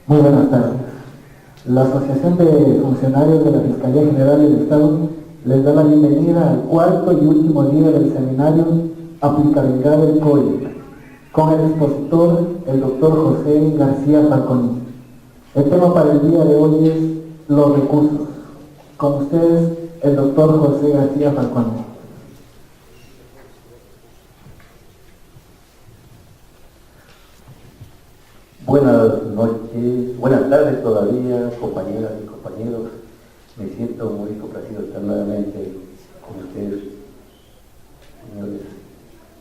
Muy buenas tardes. La Asociación de Funcionarios de la Fiscalía General del Estado les da la bienvenida al cuarto y último día del seminario Aplicabilidad del Código, con el expositor, el doctor José García Falconi. El tema para el día de hoy es los recursos. Con ustedes, el doctor José García Falconi. Buenas noches, buenas tardes todavía, compañeras y compañeros. Me siento muy complacido de estar nuevamente con ustedes, señores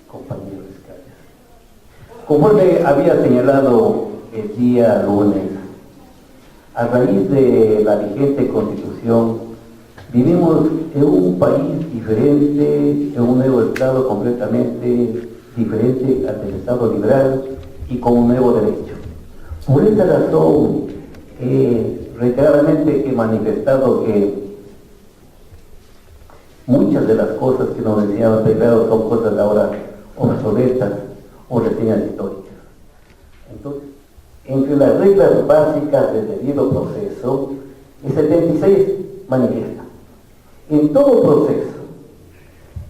compañeros fiscales. Conforme había señalado el día lunes, a raíz de la vigente Constitución, vivimos en un país diferente, en un nuevo Estado completamente diferente al del Estado liberal y con un nuevo derecho. Por esa razón, reiteradamente he manifestado que muchas de las cosas que nos decían declarados son cosas ahora obsoletas o reseñas históricas. Entonces, entre las reglas básicas del debido proceso, el 76 manifiesta: en todo proceso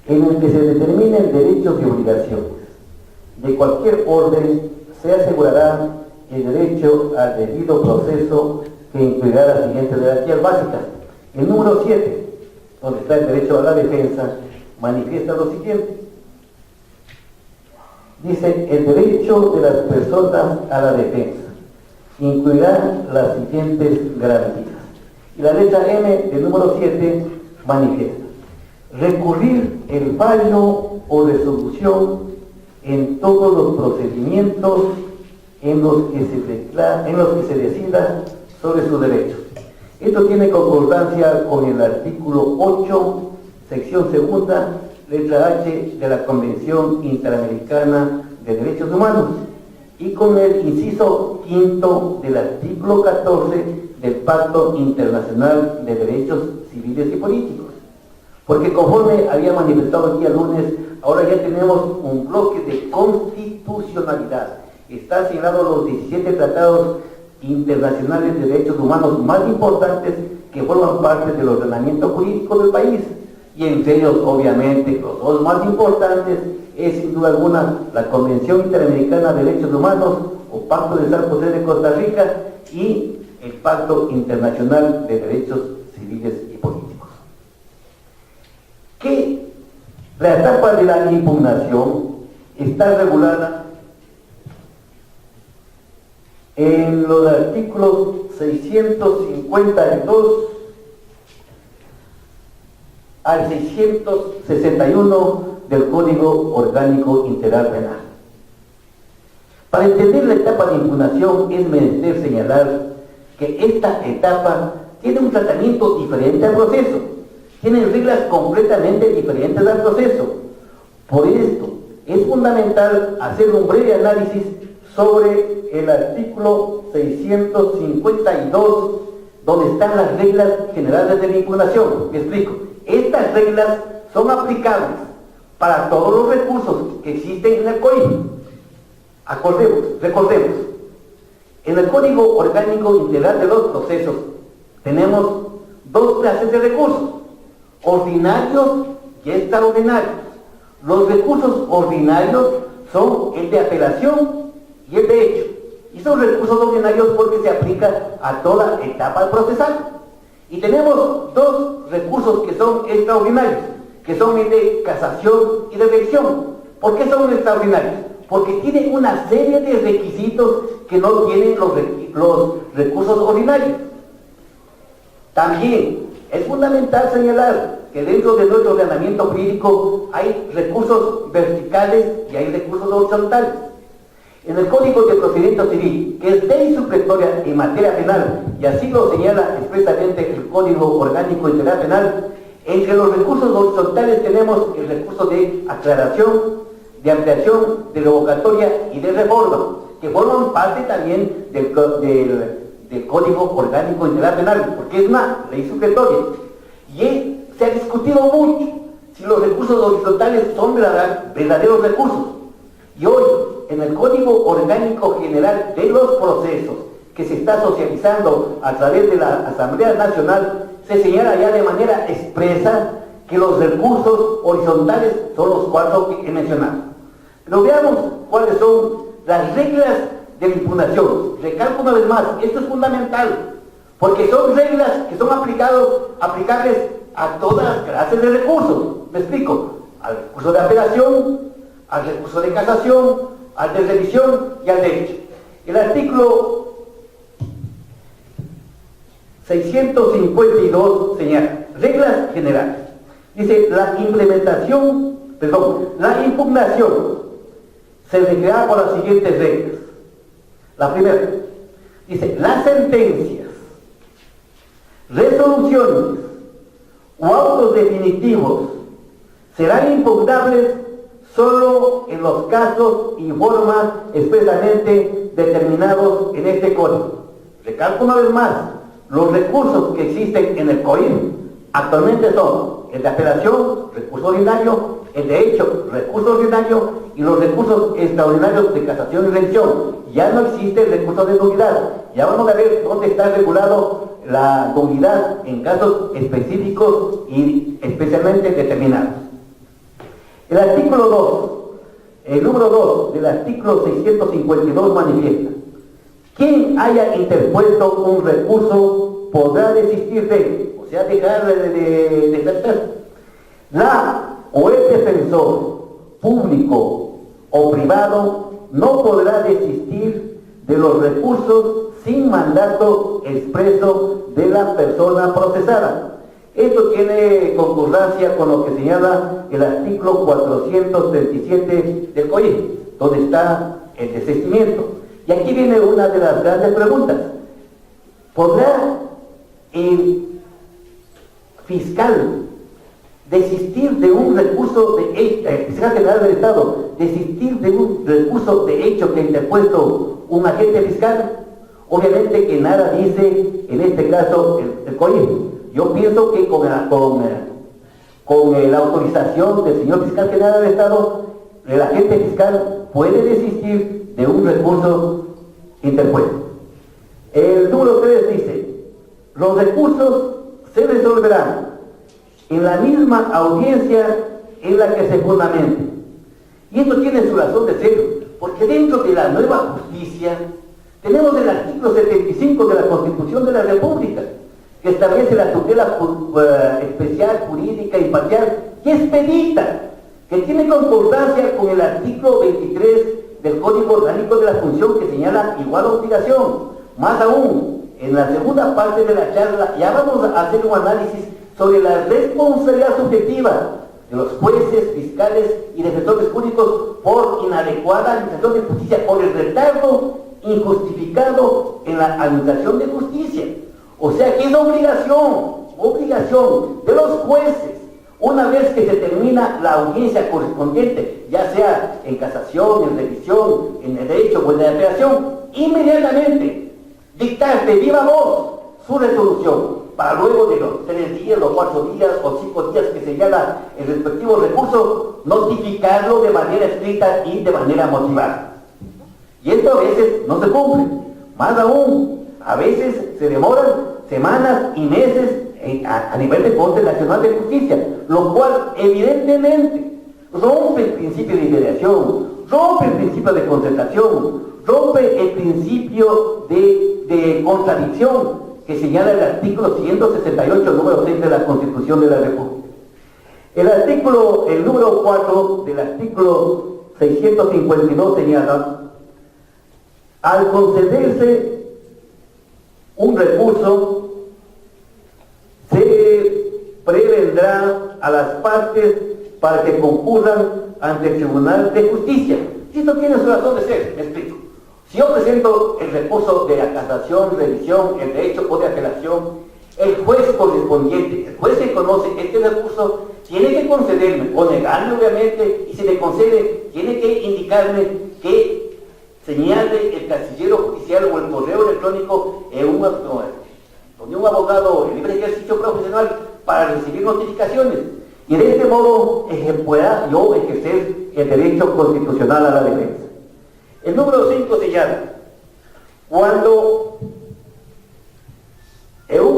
en el que se determinen derechos y obligaciones de cualquier orden, se asegurará el derecho al debido proceso, que incluirá las siguientes garantías básicas. El número 7, donde está el derecho a la defensa, manifiesta lo siguiente. Dice: el derecho de las personas a la defensa incluirá las siguientes garantías. Y la letra M del número 7 manifiesta: recurrir el fallo o resolución en todos los procedimientos en los que se decida sobre sus derechos. Esto tiene concordancia con el artículo 8, sección segunda, letra H de la Convención Interamericana de Derechos Humanos, y con el inciso quinto del artículo 14 del Pacto Internacional de Derechos Civiles y Políticos. Porque conforme había manifestado el día lunes, ahora ya tenemos un bloque de constitucionalidad. Están señalados los 17 tratados internacionales de derechos humanos más importantes que forman parte del ordenamiento jurídico del país. Y entre ellos, obviamente, los dos más importantes es, sin duda alguna, la Convención Interamericana de Derechos Humanos, o Pacto de San José de Costa Rica, y el Pacto Internacional de Derechos Civiles y Políticos. Que la etapa de la impugnación está regulada en los artículos 652 al 661 del Código Orgánico Integral Penal. Para entender la etapa de impugnación es menester señalar que esta etapa tiene un tratamiento diferente al proceso, tiene reglas completamente diferentes al proceso. Por esto es fundamental hacer un breve análisis sobre el artículo 652, donde están las reglas generales de la impugnación. Me explico. Estas reglas son aplicables para todos los recursos que existen en el código. Recordemos, en el Código Orgánico Integral de los Procesos tenemos dos clases de recursos: ordinarios y extraordinarios. Los recursos ordinarios son el de apelación y el de hecho, y son recursos ordinarios porque se aplica a toda etapa procesal. Y tenemos dos recursos que son extraordinarios, que son el de casación y de revisión. ¿Por qué son extraordinarios? Porque tienen una serie de requisitos que no tienen los recursos ordinarios. También es fundamental señalar que dentro de nuestro ordenamiento jurídico hay recursos verticales y hay recursos horizontales. En el Código de Procedimiento Civil, que es ley supletoria en materia penal, y así lo señala expresamente el Código Orgánico Integral Penal, entre los recursos horizontales tenemos el recurso de aclaración, de ampliación, de revocatoria y de reforma, que forman parte también del Código Orgánico Integral Penal, porque es una ley supletoria. Y se ha discutido mucho si los recursos horizontales son verdaderos recursos. Y hoy, en el Código Orgánico General de los Procesos, que se está socializando a través de la Asamblea Nacional, se señala ya de manera expresa que los recursos horizontales son los 4 que he mencionado. Pero veamos cuáles son las reglas de la impugnación. Recalco una vez más, esto es fundamental, porque son reglas que son aplicables a todas las clases de recursos. Me explico: al recurso de apelación, al recurso de casación, al de revisión y al de hecho. El artículo 652 señala reglas generales. Dice: la impugnación se regirá por las siguientes reglas. La primera dice: las sentencias, resoluciones o autos definitivos serán impugnables solo en los casos y formas expresamente determinados en este código. Recalco una vez más, los recursos que existen en el código actualmente son el de apelación, recurso ordinario, el de hecho, recurso ordinario, y los recursos extraordinarios de casación y revisión. Ya no existe el recurso de nulidad. Ya vamos a ver dónde está regulado la nulidad en casos específicos y especialmente determinados. El artículo 2, el número 2 del artículo 652 manifiesta: quien haya interpuesto un recurso podrá desistir de él, o sea, dejar de ejercer. La o el defensor público o privado no podrá desistir de los recursos sin mandato expreso de la persona procesada. Esto tiene concordancia con lo que señala el artículo 437 del Código, donde está el desistimiento. Y aquí viene una de las grandes preguntas: ¿podrá el fiscal desistir de un recurso de hecho, el fiscal general del Estado, desistir de un recurso de hecho que ha interpuesto un agente fiscal? Obviamente que nada dice en este caso el Código. Yo pienso que con la autorización del señor fiscal general del Estado, el agente fiscal puede desistir de un recurso interpuesto. El número 3 dice: los recursos se resolverán en la misma audiencia en la que se fundamente. Y esto tiene su razón de ser, porque dentro de la nueva justicia tenemos el artículo 75 de la Constitución de la República, que establece la tutela especial, jurídica, imparcial y expedita, que tiene concordancia con el artículo 23 del Código Orgánico de la Función, que señala igual obligación. Más aún, en la segunda parte de la charla ya vamos a hacer un análisis sobre la responsabilidad subjetiva de los jueces, fiscales y defensores públicos por inadecuada administración de justicia, por el retardo injustificado en la administración de justicia. O sea que es obligación de los jueces, una vez que se termina la audiencia correspondiente, ya sea en casación, en revisión, en el derecho o en la apelación, inmediatamente dictar de viva voz su resolución, para luego de los 3 días, los 4 días o 5 días que señala el respectivo recurso, notificarlo de manera escrita y de manera motivada. Y esto a veces no se cumple. Más aún, a veces se demoran semanas y meses a nivel de Corte Nacional de Justicia, lo cual evidentemente rompe el principio de liberación, rompe el principio de concertación, rompe el principio de contradicción que señala el artículo 168, número 6 de la Constitución de la República. El número 4 del artículo 652 señala: al concederse un recurso, se prevendrá a las partes para que concurran ante el Tribunal de Justicia. Y esto tiene su razón de ser, me explico. Si yo presento el recurso de la casación, revisión, el derecho o de apelación, el juez correspondiente, el juez que conoce este recurso, tiene que concederme o negarme, obviamente, y si me concede, tiene que indicarme que señale el casillero judicial o el correo electrónico donde un abogado en libre ejercicio profesional para recibir notificaciones. Y de este modo pueda yo ejercer el derecho constitucional a la defensa. El número 5 señala: cuando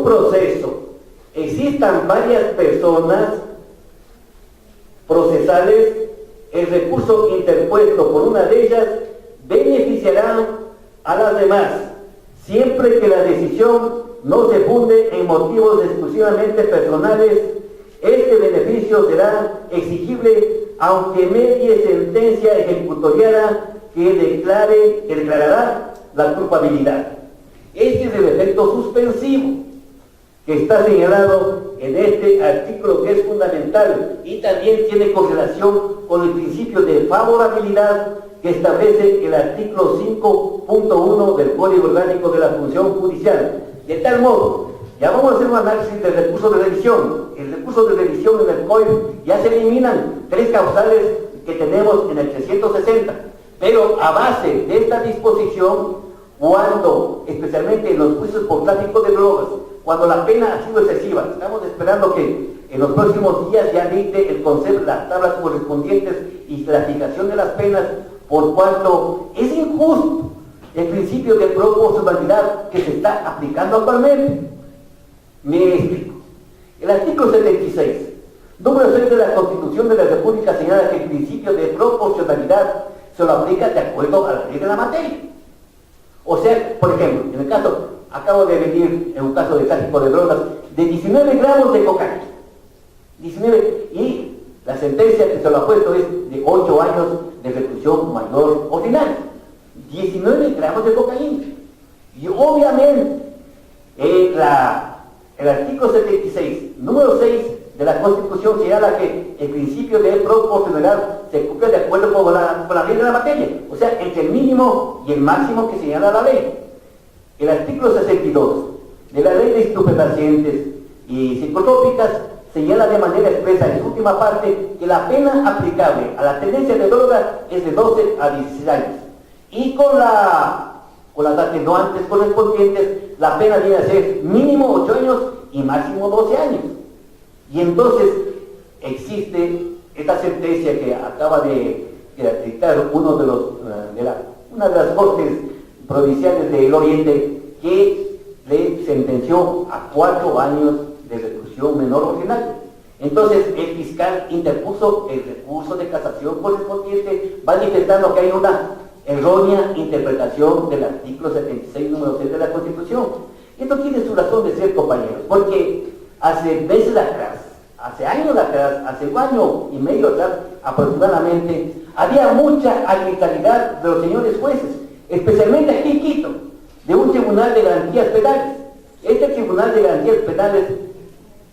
proceso existan varias personas procesales, el recurso interpuesto por una de ellas beneficiará a las demás, siempre que la decisión no se funde en motivos exclusivamente personales. Este beneficio será exigible aunque medie sentencia ejecutoriada que declarará la culpabilidad. Este es el efecto suspensivo que está señalado en este artículo, que es fundamental y también tiene correlación con el principio de favorabilidad que establece el artículo 5.1 del Código Orgánico de la Función Judicial. De tal modo, ya vamos a hacer un análisis del recurso de revisión. El recurso de revisión en el COIP ya se eliminan 3 causales que tenemos en el 360, pero a base de esta disposición, cuando, especialmente en los juicios por tráfico de drogas, cuando la pena ha sido excesiva, estamos esperando que en los próximos días ya dicte el Consejo las tablas correspondientes y clasificación de las penas, por cuanto es injusto el principio de proporcionalidad que se está aplicando actualmente. Me explico. El artículo 76, número 6 de la Constitución de la República, señala que el principio de proporcionalidad se lo aplica de acuerdo a la ley de la materia. O sea, por ejemplo, en el caso, acabo de venir en un caso de tráfico de drogas de 19 gramos de cocaína. 19, y la sentencia que se lo ha puesto es de 8 años de reclusión mayor ordinaria. 19 gramos de cocaína. Y obviamente, el artículo 76, número 6 de la Constitución señala que el principio de proporcionalidad se cumple de acuerdo con la ley de la materia, o sea, entre el mínimo y el máximo que señala la ley. El artículo 62 de la Ley de Estupefacientes y Psicotrópicas señala de manera expresa en su última parte que la pena aplicable a la tenencia de droga es de 12 a 16 años. Y con las atenuantes correspondientes, la pena viene a ser mínimo 8 años y máximo 12 años. Y entonces existe esta sentencia que acaba de dictar una de las cortes provinciales del Oriente, que le sentenció a 4 años de reclusión menor ordinaria. Entonces el fiscal interpuso el recurso de casación correspondiente, manifestando que hay una errónea interpretación del artículo 76, número 6 de la Constitución. Y esto tiene su razón de ser, compañeros, porque hace meses atrás, hace años atrás, hace un año y medio atrás aproximadamente, había mucha arbitrariedad de los señores jueces, especialmente aquí en Quito, de un tribunal de garantías penales. Este tribunal de garantías penales,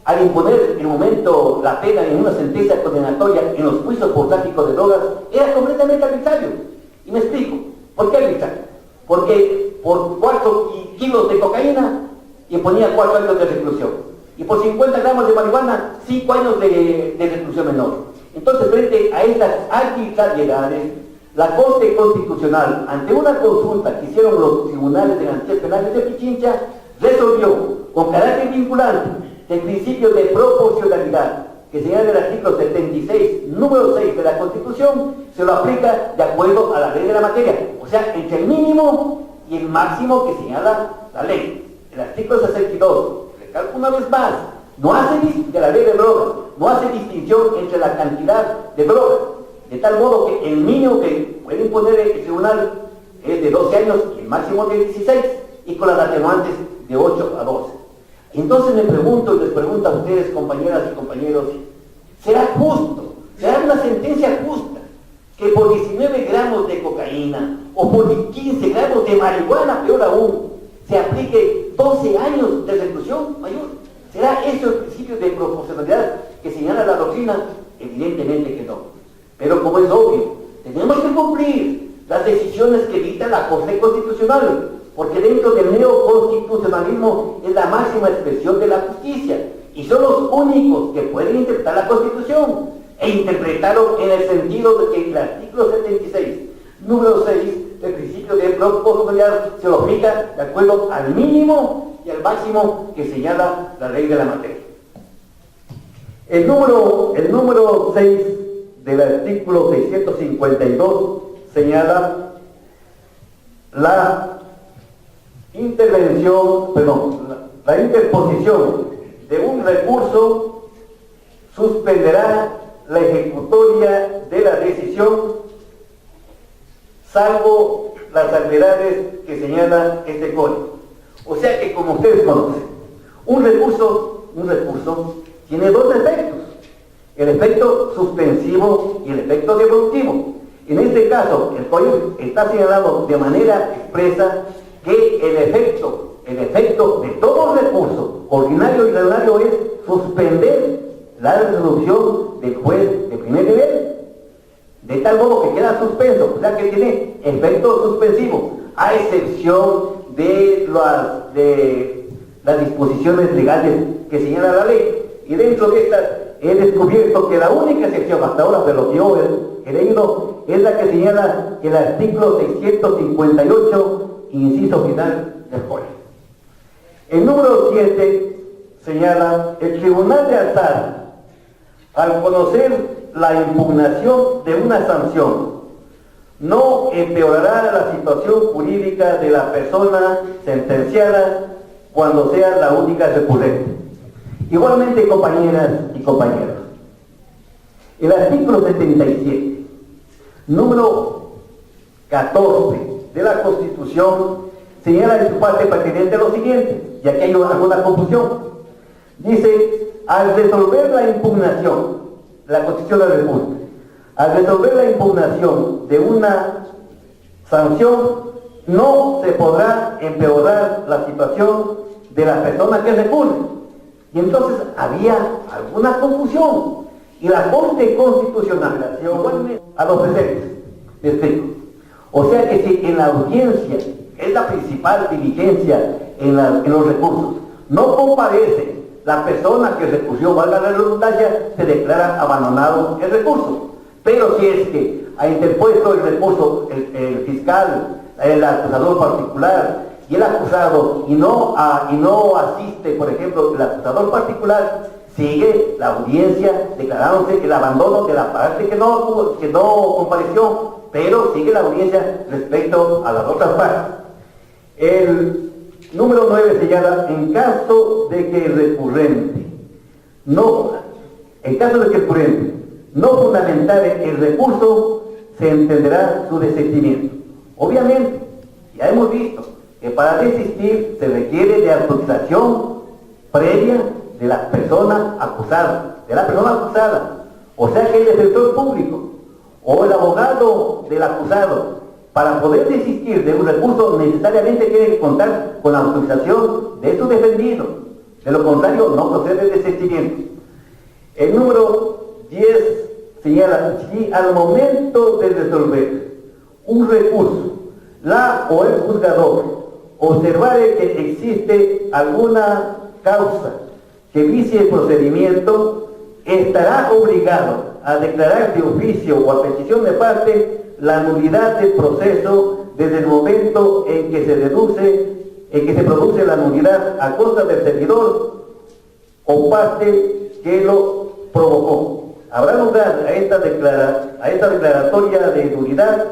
al imponer en el momento la pena en una sentencia condenatoria en los juicios por tráfico de drogas, era completamente arbitrario. Y me explico, ¿por qué arbitrario? Porque por 4 kilos de cocaína imponía 4 años de reclusión, y por 50 gramos de marihuana 5 años de reclusión menor. Entonces, frente a estas arbitrariedades, la Corte Constitucional, ante una consulta que hicieron los tribunales de garantías penales de Pichincha, resolvió con carácter vinculante el principio de proporcionalidad que señala el artículo 76, número 6 de la Constitución, se lo aplica de acuerdo a la ley de la materia, o sea, entre el mínimo y el máximo que señala la ley. El artículo 62, recalco una vez más, no hace de la ley de drogas, no hace distinción entre la cantidad de drogas, de tal modo que el mínimo que puede imponer el tribunal es de 12 años y el máximo de 16, y con las atenuantes de 8 a 12. Entonces me pregunto y les pregunto a ustedes, compañeras y compañeros, ¿será justo, será una sentencia justa que por 19 gramos de cocaína o por 15 gramos de marihuana, peor aún, se aplique 12 años de reclusión mayor? ¿Será eso el principio de proporcionalidad que señala la doctrina? Evidentemente que no. Pero como es obvio, tenemos que cumplir las decisiones que dicta la Corte Constitucional, porque dentro del neoconstitucionalismo es la máxima expresión de la justicia, y son los únicos que pueden interpretar la Constitución, e interpretarlo en el sentido de que el artículo 76, número 6, del principio de proporcionalidad se lo aplica de acuerdo al mínimo y al máximo que señala la ley de la materia. El número 6 del artículo 652 señala la intervención, la interposición de un recurso suspenderá la ejecutoria de la decisión, salvo las salvedades que señala este código. O sea que, como ustedes conocen, un recurso tiene dos efectos: el efecto suspensivo y el efecto devolutivo. En este caso, el código está señalando de manera expresa que el efecto de todo recurso, ordinario y reglamentario, es suspender la resolución del juez de primer nivel, de tal modo que queda suspenso, o sea que tiene efecto suspensivo, a excepción de las disposiciones legales que señala la ley. Y dentro de estas he descubierto que la única excepción hasta ahora de lo que yo he leído es la que señala el artículo 658, inciso final del código. El número 7 señala: el Tribunal de Alzada, al conocer la impugnación de una sanción, no empeorará la situación jurídica de la persona sentenciada cuando sea la única recurrente. Igualmente, compañeras y compañeros, el artículo 77, número 14 de la Constitución, señala en su parte pertinente lo siguiente, y aquí hay alguna confusión. Dice: al resolver la impugnación, la Constitución de la República, al resolver la impugnación de una sanción, no se podrá empeorar la situación de la persona que recurre. Y entonces había alguna confusión, y la Corte Constitucional a los presentes. Me explico. O sea que si en la audiencia, que es la principal diligencia en los recursos, no comparece la persona que recurrió, valga la redundancia, se declara abandonado el recurso. Pero si es que ha interpuesto el recurso el fiscal, el acusador particular y el acusado, y no asiste, por ejemplo, el acusador particular, sigue la audiencia declarándose el abandono de la parte que no compareció, pero sigue la audiencia respecto a las otras partes. El número 9 señala: en caso de que el recurrente no fundamentare el recurso, se entenderá su desistimiento. Obviamente, ya hemos visto que para desistir se requiere de autorización previa de la persona acusada, o sea que el defensor público o el abogado del acusado, para poder desistir de un recurso, necesariamente tiene que contar con la autorización de su defendido. De lo contrario, no procede el desistimiento. El número 10 señala: si al momento de resolver un recurso, la o el juzgador observare que existe alguna causa que vicie el procedimiento, estará obligado a declarar de oficio o a petición de parte la nulidad del proceso desde el momento en que se produce la nulidad a costa del servidor o parte que lo provocó. Habrá lugar a esta declaratoria de nulidad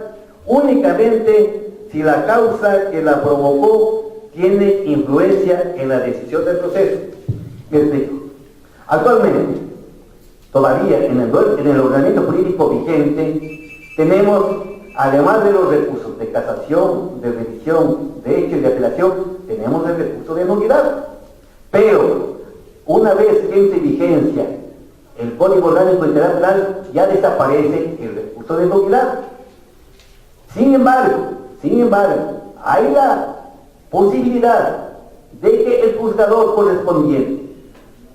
únicamente si la causa que la provocó tiene influencia en la decisión del proceso. Me explico. Actualmente, todavía en el ordenamiento jurídico vigente, tenemos, además de los recursos de casación, de revisión, de hecho y de apelación, tenemos el recurso de nulidad. Pero, una vez que entre en vigencia el Código Orgánico Internacional, ya desaparece el recurso de nulidad. Sin embargo, hay la posibilidad de que el juzgador correspondiente,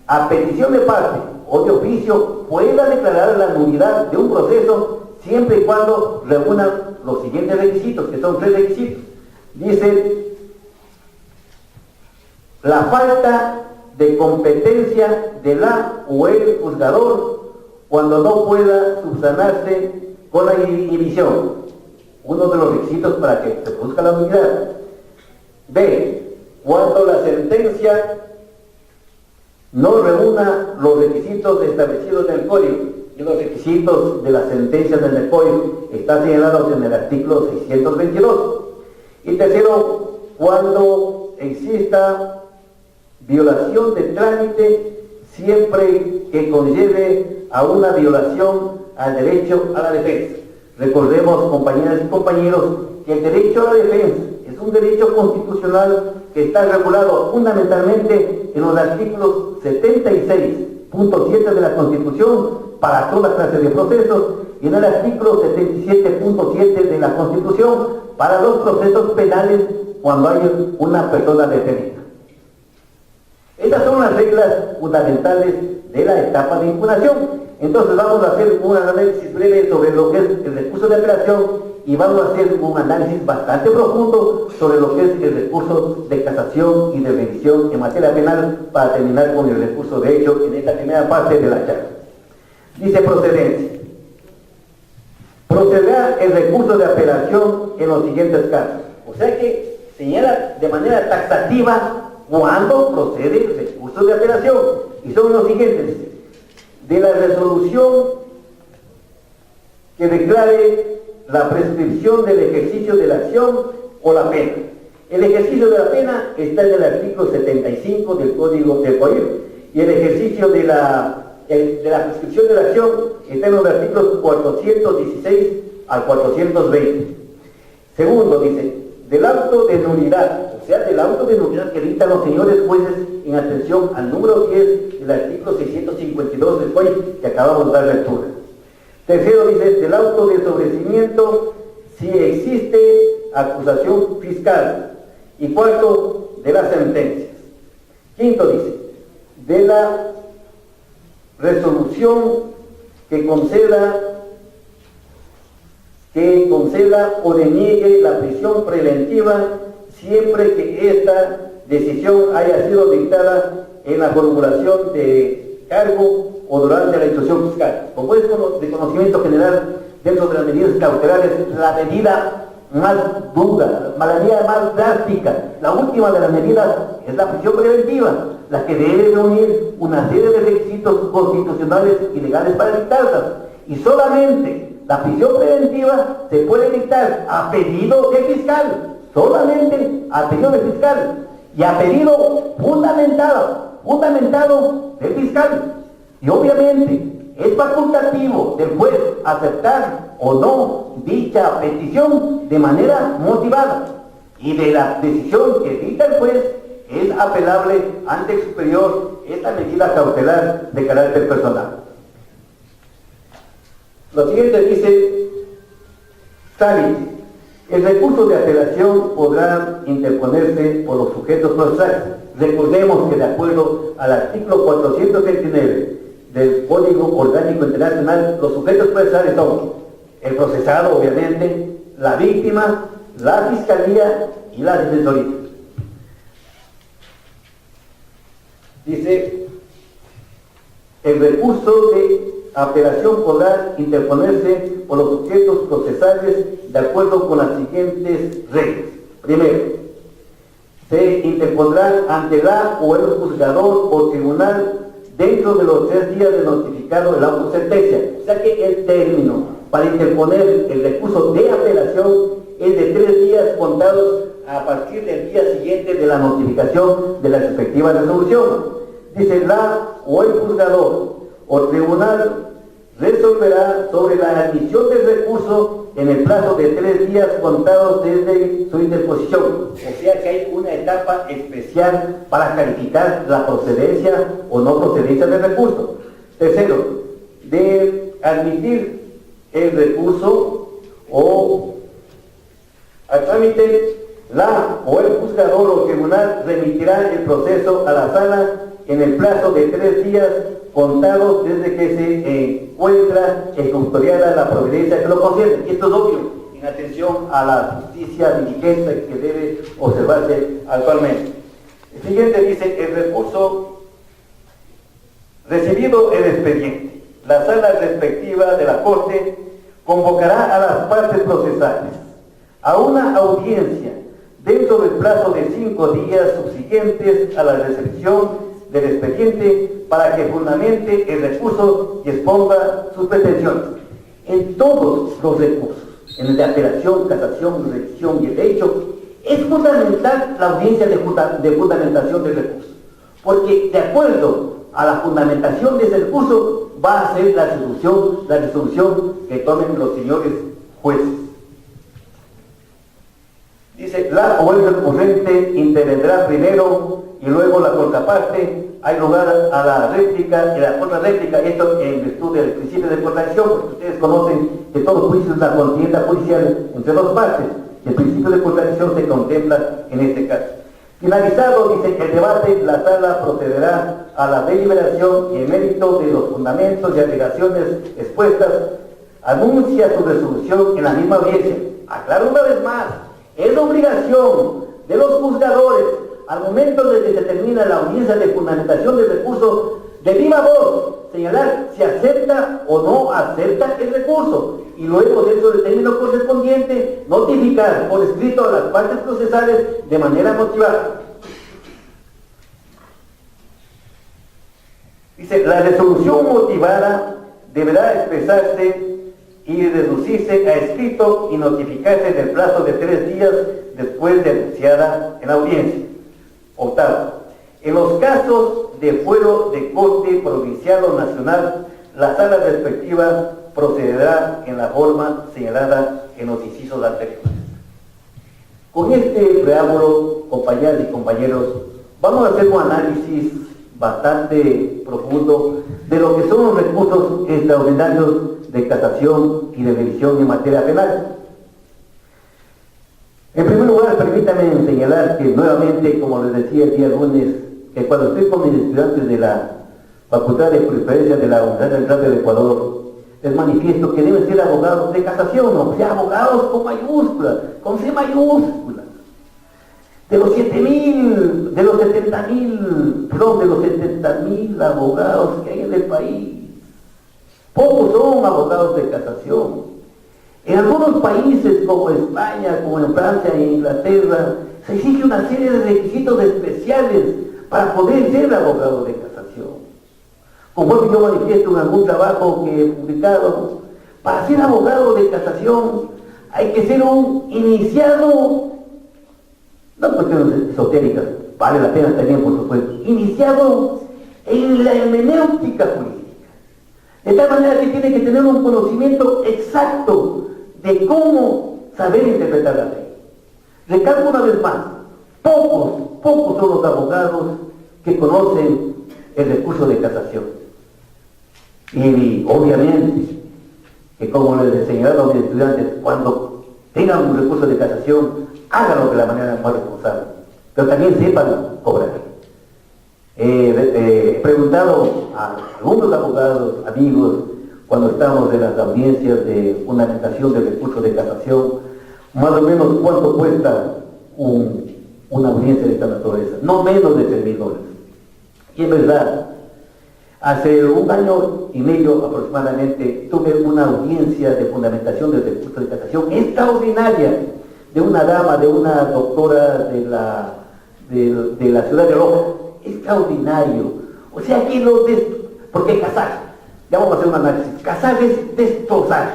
a petición de parte o de oficio, pueda declarar la nulidad de un proceso siempre y cuando reúnan los siguientes requisitos, que son 3 requisitos. Dice: la falta de competencia de la o el juzgador cuando no pueda subsanarse con la inhibición, uno de los requisitos para que se produzca la nulidad. B, cuando la sentencia no reúna los requisitos establecidos en el Código, y los requisitos de las sentencias del Código están señalados en el artículo 622. Y tercero, cuando exista violación de trámite siempre que conlleve a una violación al derecho a la defensa. Recordemos, compañeras y compañeros, que el derecho a la defensa es un derecho constitucional que está regulado fundamentalmente en los artículos 76.7 de la Constitución para toda clase de procesos y en el artículo 77.7 de la Constitución para los procesos penales cuando hay una persona detenida. Estas son las reglas fundamentales de la etapa de impugnación. Entonces vamos a hacer un análisis breve sobre lo que es el recurso de apelación y vamos a hacer un análisis bastante profundo sobre lo que es el recurso de casación y de revisión en materia penal para terminar con el recurso de hecho en esta primera parte de la charla. Dice procedencia. Procederá el recurso de apelación en los siguientes casos. O sea que señala de manera taxativa cuándo procede el recurso de apelación. Y son los siguientes. De la resolución que declare la prescripción del ejercicio de la acción o la pena. El ejercicio de la pena está en el artículo 75 del Código del COIR y el ejercicio de la prescripción de la acción está en los artículos 416 al 420. Segundo, dice, del auto de nulidad, o sea, del auto de nulidad que dictan los señores jueces en atención al número 10 del artículo 652 del COIR que acabamos de dar lectura. Tercero, dice, del auto de sobrecimiento si existe acusación fiscal. Y cuarto, de las sentencias. Quinto, dice, de la resolución que conceda o deniegue la prisión preventiva siempre que esta decisión haya sido dictada en la formulación de cargo o durante la instrucción fiscal. Como es de conocimiento general, dentro de las medidas cautelares, la medida más dura, la medida más drástica, la última de las medidas es la prisión preventiva, la que debe reunir una serie de requisitos constitucionales y legales para dictarlas. Y solamente la prisión preventiva se puede dictar a pedido del fiscal, solamente a pedido del fiscal y a pedido fundamentado del fiscal. Y obviamente es facultativo del juez aceptar o no dicha petición de manera motivada. Y de la decisión que dicta el juez es apelable ante el superior esta medida cautelar de carácter personal. Lo siguiente dice, trámite. El recurso de apelación podrá interponerse por los sujetos procesales. Recordemos que de acuerdo al artículo 429 del Código Orgánico Internacional, los sujetos procesales son el procesado, obviamente, la víctima, la fiscalía y la defensoría. Dice, el recurso de apelación podrá interponerse por los sujetos procesales de acuerdo con las siguientes reglas. Primero, se interpondrá ante la o el juzgador o tribunal dentro de los 3 días de notificado el auto sentencia. O sea que el término para interponer el recurso de apelación es de 3 días contados a partir del día siguiente de la notificación de la respectiva resolución. Dice, la o el juzgador o tribunal resolverá sobre la admisión del recurso en el plazo de 3 días contados desde su interposición. O sea que hay una etapa especial para calificar la procedencia o no procedencia del recurso. Tercero, de admitir el recurso o al trámite, la o el juzgador o tribunal remitirá el proceso a la sala en el plazo de 3 días contados desde que se encuentra custodiada la providencia que lo concierne. Y esto es obvio, en atención a la justicia diligente que debe observarse actualmente. El siguiente dice, el recurso recibido el expediente. La sala respectiva de la Corte convocará a las partes procesales a una audiencia dentro del plazo de 5 días subsiguientes a la recepción del expediente para que fundamente el recurso y exponga sus pretensiones. En todos los recursos, en el de apelación, casación, revisión y el hecho, es fundamental la audiencia de fundamentación del recurso. porque de acuerdo a la fundamentación de ese recurso va a ser la resolución que tomen los señores jueces. Dice, la o el recurrente intervendrá primero y luego la contraparte. Hay lugar a la réplica y la contrarréplica, esto en virtud del principio de contradicción, porque ustedes conocen que todo juicio es una contienda judicial entre dos partes. El principio de contradicción se contempla en este caso. Finalizado, dice, el debate, la sala procederá a la deliberación y en mérito de los fundamentos y alegaciones expuestas, anuncia su resolución en la misma audiencia. Aclaro una vez más, es obligación de los juzgadores, al momento de que se termina la audiencia de fundamentación del recurso, de viva voz, señalar si acepta o no acepta el recurso, y luego dentro del término correspondiente, notificar por escrito a las partes procesales de manera motivada. Dice, la resolución motivada deberá expresarse y reducirse a escrito y notificarse en el plazo de 3 días después de anunciada en la audiencia. Octavo, en los casos de fuero de corte provincial o nacional, la sala respectiva procederá en la forma señalada en los incisos anteriores. Con este preámbulo, compañeras y compañeros, vamos a hacer un análisis bastante profundo de lo que son los recursos extraordinarios de casación y de revisión en materia penal. En primer lugar, permítanme señalar que nuevamente, como les decía el día lunes, que cuando estoy con mis estudiantes de la Facultad de Jurisprudencia de la Universidad Central del Ecuador, les manifiesto que deben ser abogados de casación, o sea, abogados con mayúsculas, con C mayúscula. De los 70.000 abogados que hay en el país, pocos son abogados de casación. En algunos países como España, como en Francia e Inglaterra, se exige una serie de requisitos especiales para poder ser abogado de casación. Conforme yo manifiesto en algún trabajo que he publicado, para ser abogado de casación hay que ser un iniciado, no cuestiones esotéricas, vale la pena también por supuesto, iniciado en la hermenéutica jurídica. De tal manera que tiene que tener un conocimiento exacto de cómo saber interpretar la ley. Recalco una vez más, pocos son los abogados que conocen el recurso de casación. Y obviamente, que como les enseñaron a mis estudiantes, cuando tengan un recurso de casación, háganlo de la manera más responsable, pero también sepan cobrar. He preguntado a algunos abogados, amigos, cuando estamos en las audiencias de fundamentación del recurso de casación, más o menos cuánto cuesta una audiencia de esta naturaleza, no menos de $3.000. Y en verdad, hace 1 año y medio aproximadamente, tuve una audiencia de fundamentación del recurso de casación extraordinaria, de una dama, de una doctora de la ciudad de Loja, extraordinario. O sea que porque casar, ya vamos a hacer un análisis, casar es destrozar.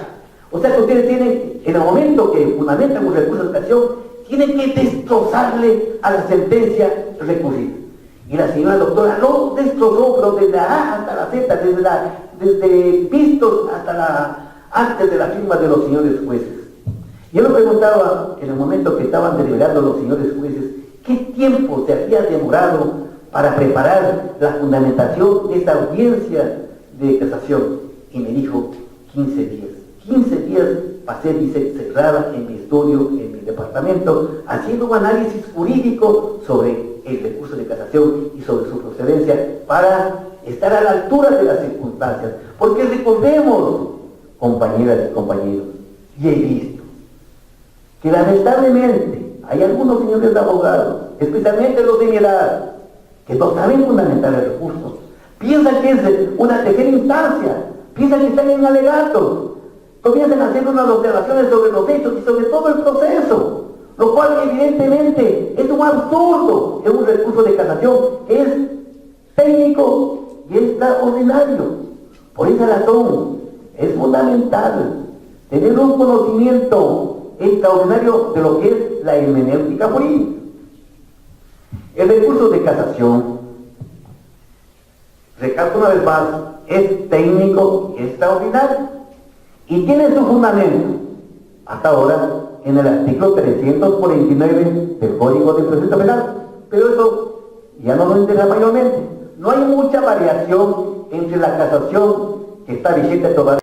O sea que ustedes tienen, en el momento que fundamentan un recurso de casación, tienen que destrozarle a la sentencia recurrida. Y la señora doctora lo destrozó, pero desde la A hasta la Z, desde vistos hasta antes de la firma de los señores jueces. Yo le preguntaba, en el momento que estaban deliberando los señores jueces, ¿qué tiempo se había demorado para preparar la fundamentación de esta audiencia de casación? Y me dijo, 15 días. 15 días pasé, dice, cerrada en mi estudio, en mi departamento, haciendo un análisis jurídico sobre el recurso de casación y sobre su procedencia para estar a la altura de las circunstancias. Porque recordemos, compañeras y compañeros, y he visto que lamentablemente hay algunos señores abogados, especialmente los de mi edad, que no saben fundamentar el recurso. Piensan que es una tercera instancia, piensan que están en alegatos, comienzan a hacer unas observaciones sobre los hechos y sobre todo el proceso, lo cual evidentemente es un absurdo en un recurso de casación que es técnico y extraordinario. Por esa razón es fundamental tener un conocimiento extraordinario de lo que es la hermenéutica jurídica. El recurso de casación, recalco una vez más, es técnico y extraordinario y tiene su fundamento hasta ahora en el artículo 349 del Código de Procedimiento Penal, pero eso ya no nos interesa mayormente. No hay mucha variación entre la casación que está vigente todavía